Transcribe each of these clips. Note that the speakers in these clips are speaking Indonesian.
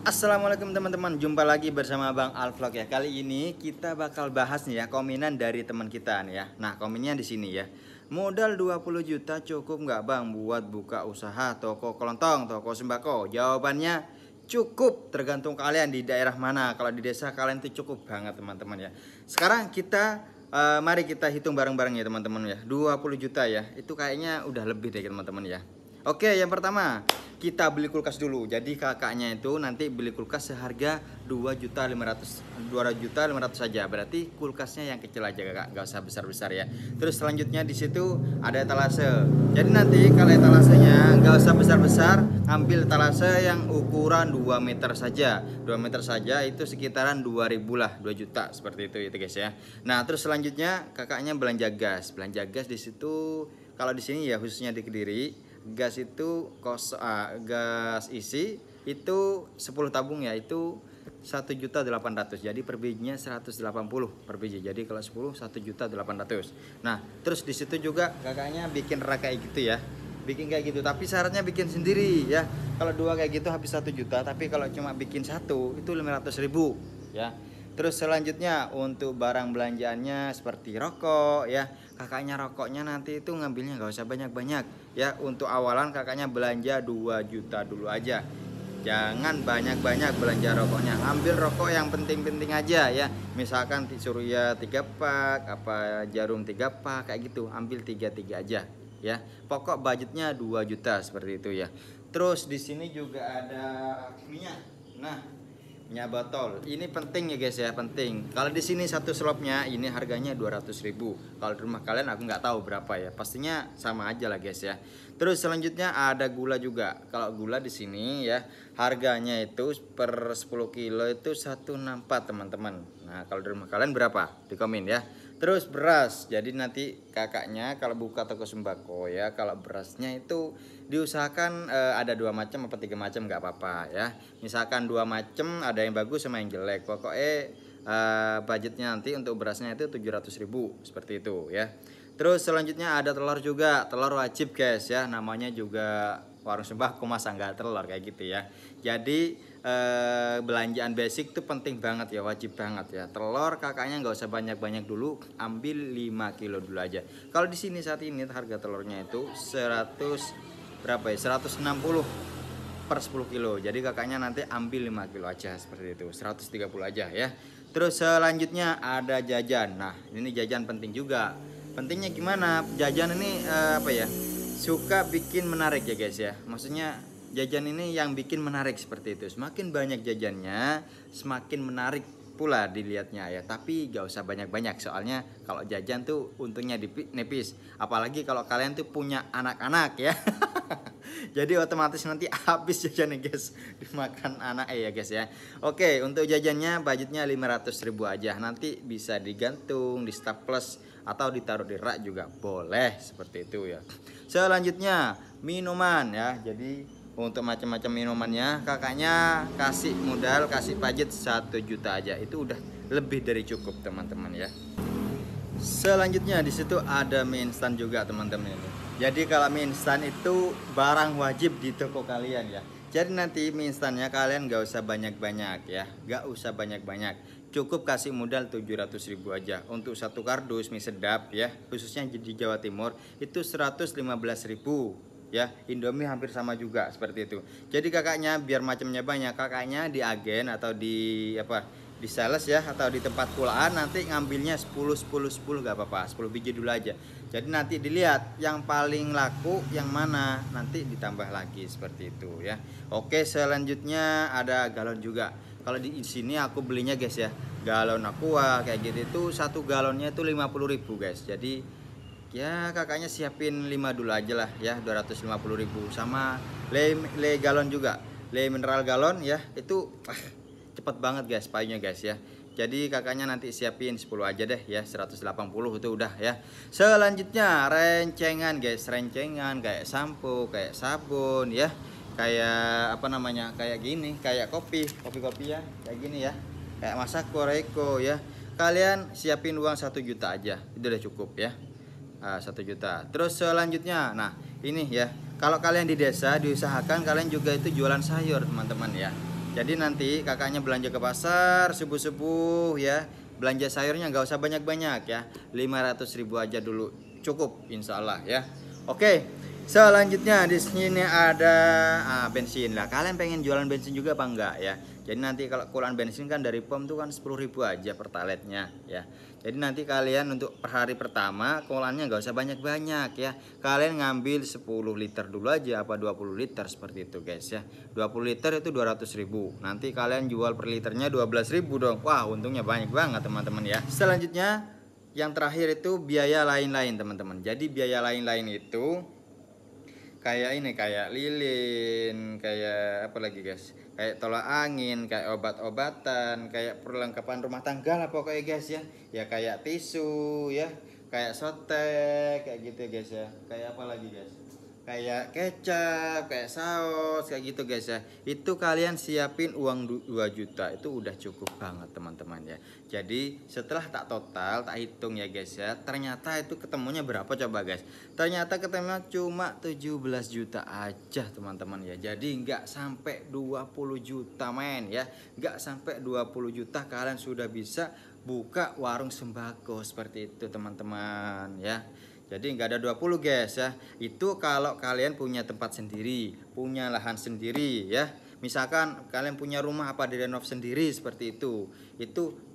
Assalamualaikum teman-teman, jumpa lagi bersama Bang Alvlog ya. Kali ini kita bakal bahas nih ya komenan dari teman kita nih ya. Nah, komennya di sini ya. Modal 20 juta cukup nggak Bang buat buka usaha toko kelontong, toko sembako? Jawabannya cukup, tergantung kalian di daerah mana. Kalau di desa kalian itu cukup banget teman-teman ya. Sekarang kita mari kita hitung bareng-bareng ya teman-teman ya. 20 juta ya. Itu kayaknya udah lebih deh teman-teman ya. Oke, yang pertama kita beli kulkas dulu. Jadi kakaknya itu nanti beli kulkas seharga 2.500.000 saja. Berarti kulkasnya yang kecil aja kakak, nggak usah besar-besar ya. Terus selanjutnya di situ ada etalase. Jadi nanti kalau etalasenya nggak usah besar-besar, ambil etalase yang ukuran 2 meter saja. 2 meter saja itu sekitaran 2.000 lah, 2 juta seperti itu guys ya. Nah, terus selanjutnya kakaknya belanja gas. Belanja gas di situ kalau di sini ya khususnya di Kediri, gas itu gas isi itu 10 tabung ya, itu 1.800.000. Jadi per bijinya 180 per biji. Jadi kalau 10 1.800.000. Nah, terus di situ juga kakaknya bikin rak kayak gitu ya. Bikin kayak gitu, tapi syaratnya bikin sendiri ya. Kalau dua kayak gitu habis 1 juta, tapi kalau cuma bikin satu itu 500.000 ya. Terus selanjutnya untuk barang belanjaannya seperti rokok ya. Kakaknya rokoknya nanti itu ngambilnya nggak usah banyak-banyak ya. Untuk awalan kakaknya belanja 2 juta dulu aja. Jangan banyak-banyak belanja rokoknya. Ambil rokok yang penting-penting aja ya. Misalkan Surya 3 pak, apa jarum 3 pak kayak gitu. Ambil 3-3 aja ya. Pokok budgetnya 2 juta seperti itu ya. Terus di sini juga ada minyak. Nah, minyak botol ini penting ya guys ya, penting. Kalau di sini satu slopnya ini harganya 200.000. Kalau di rumah kalian aku nggak tahu berapa ya, pastinya sama aja lah guys ya. Terus selanjutnya ada gula juga. Kalau gula di sini ya harganya itu per 10 kilo itu 164 teman-teman. Nah, kalau di rumah kalian berapa, di komen ya. Terus beras, jadi nanti kakaknya kalau buka toko sembako ya, kalau berasnya itu diusahakan ada 2 macam apa 3 macam nggak apa-apa ya. Misalkan 2 macam, ada yang bagus sama yang jelek. Pokoknya budgetnya nanti untuk berasnya itu 700.000 seperti itu ya. Terus selanjutnya ada telur juga, telur wajib guys ya, namanya juga warung sembako masa nggak telur kayak gitu ya. Jadi belanjaan basic itu penting banget ya, wajib banget ya. Telur kakaknya nggak usah banyak-banyak dulu, ambil 5 kilo dulu aja. Kalau di sini saat ini harga telurnya itu 100 berapa ya, 160 per 10 kilo. Jadi kakaknya nanti ambil 5 kilo aja seperti itu, 130 aja ya. Terus selanjutnya ada jajan. Nah, ini jajan penting juga. Pentingnya gimana? Jajan ini apa ya? Suka bikin menarik ya guys ya. Maksudnya jajan ini yang bikin menarik seperti itu. Semakin banyak jajannya, semakin menarik pula dilihatnya ya. Tapi gak usah banyak-banyak, soalnya kalau jajan tuh untungnya nipis. Apalagi kalau kalian tuh punya anak-anak ya. Jadi otomatis nanti habis jajannya guys, dimakan anak ya guys ya. Oke, untuk jajannya budgetnya 500.000 aja. Nanti bisa digantung di staples atau ditaruh di rak juga boleh seperti itu ya. Selanjutnya minuman ya. Jadi untuk macam-macam minumannya kakaknya kasih modal, kasih budget 1 juta aja. Itu udah lebih dari cukup teman-teman ya. Selanjutnya di situ ada mie instan juga teman-teman ini. Jadi kalau mie instan itu barang wajib di toko kalian ya. Jadi nanti mie instannya kalian gak usah banyak-banyak ya, gak usah banyak-banyak. Cukup kasih modal 700.000 aja. Untuk satu kardus mie sedap ya, khususnya di Jawa Timur itu 115.000 ya. Indomie hampir sama juga seperti itu. Jadi kakaknya biar macamnya banyak, kakaknya di agen atau di apa, di sales ya, atau di tempat pulaan nanti ngambilnya 10 gak apa-apa, 10 biji dulu aja. Jadi nanti dilihat yang paling laku yang mana, nanti ditambah lagi seperti itu ya. Oke, selanjutnya ada galon juga. Kalau di sini aku belinya guys ya, galon aqua kayak gitu itu 1 galonnya itu 50.000 guys. Jadi ya kakaknya siapin 5 dulu aja lah ya, 250.000. Sama le galon juga, le mineral galon ya, itu cepet banget guys payungnya guys ya. Jadi kakaknya nanti siapin 10 aja deh ya, 180 itu udah ya. Selanjutnya rencengan guys, rencengan kayak sampo, kayak sabun ya, kayak apa namanya, kayak gini, kayak kopi ya kayak gini ya, kayak Masako, Reiko ya. Kalian siapin uang 1 juta aja, itu udah cukup ya. 1 juta. Terus selanjutnya, nah ini ya, kalau kalian di desa diusahakan kalian juga itu jualan sayur teman-teman ya. Jadi nanti kakaknya belanja ke pasar subuh-subuh ya, belanja sayurnya nggak usah banyak-banyak ya, 500.000 aja dulu cukup insya Allah ya. Oke, selanjutnya di sini ada bensin lah. Kalian pengen jualan bensin juga apa enggak ya? Jadi nanti kalau kulaan bensin kan dari pom tuh kan 10.000 aja pertaletnya ya. Jadi nanti kalian untuk per hari pertama kolaannya nggak usah banyak-banyak ya. Kalian ngambil 10 liter dulu aja apa 20 liter seperti itu guys ya. 20 liter itu 200.000. Nanti kalian jual per liternya 12.000 dong. Wah, untungnya banyak banget teman-teman ya. Selanjutnya yang terakhir itu biaya lain-lain teman-teman. Jadi biaya lain-lain itu kayak ini, kayak lilin, kayak apa lagi guys, kayak tolak angin, kayak obat-obatan, kayak perlengkapan rumah tangga lah pokoknya guys ya. Ya kayak tisu ya, kayak sotek, kayak gitu guys ya. Kayak apa lagi guys, kayak kecap, kayak saus, kayak gitu guys ya. Itu kalian siapin uang 2 juta itu udah cukup banget teman-teman ya. Jadi setelah tak total, tak hitung ya guys ya, ternyata itu ketemunya berapa coba guys. Ternyata ketemunya cuma 17 juta aja teman-teman ya. Jadi nggak sampai 20 juta men ya. Nggak sampai 20 juta kalian sudah bisa buka warung sembako seperti itu teman-teman ya. Jadi nggak ada 20 guys ya. Itu kalau kalian punya tempat sendiri, punya lahan sendiri ya. Misalkan kalian punya rumah apa direnov sendiri seperti itu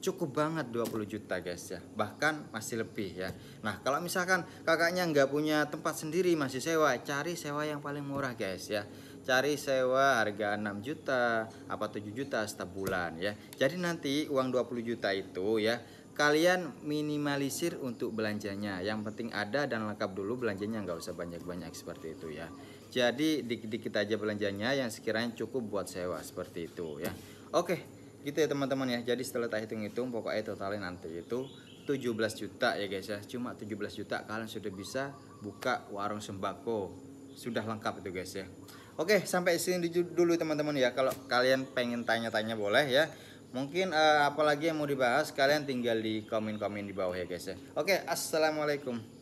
cukup banget 20 juta guys ya. Bahkan masih lebih ya. Nah kalau misalkan kakaknya nggak punya tempat sendiri, masih sewa, cari sewa yang paling murah guys ya. Cari sewa harga 6 juta apa 7 juta setiap bulan ya. Jadi nanti uang 20 juta itu ya kalian minimalisir untuk belanjanya. Yang penting ada dan lengkap dulu belanjanya, nggak usah banyak-banyak seperti itu ya. Jadi dikit-dikit aja belanjanya yang sekiranya cukup buat sewa seperti itu ya. Oke, gitu ya teman-teman ya. Jadi setelah tak hitung-hitung pokoknya totalnya nanti itu 17 juta ya guys ya. Cuma 17 juta kalian sudah bisa buka warung sembako. Sudah lengkap itu guys ya. Oke, sampai sini dulu teman-teman ya. Kalau kalian pengen tanya-tanya boleh ya. Mungkin apalagi yang mau dibahas kalian tinggal di komen-komen di bawah ya guys ya. Oke, assalamualaikum.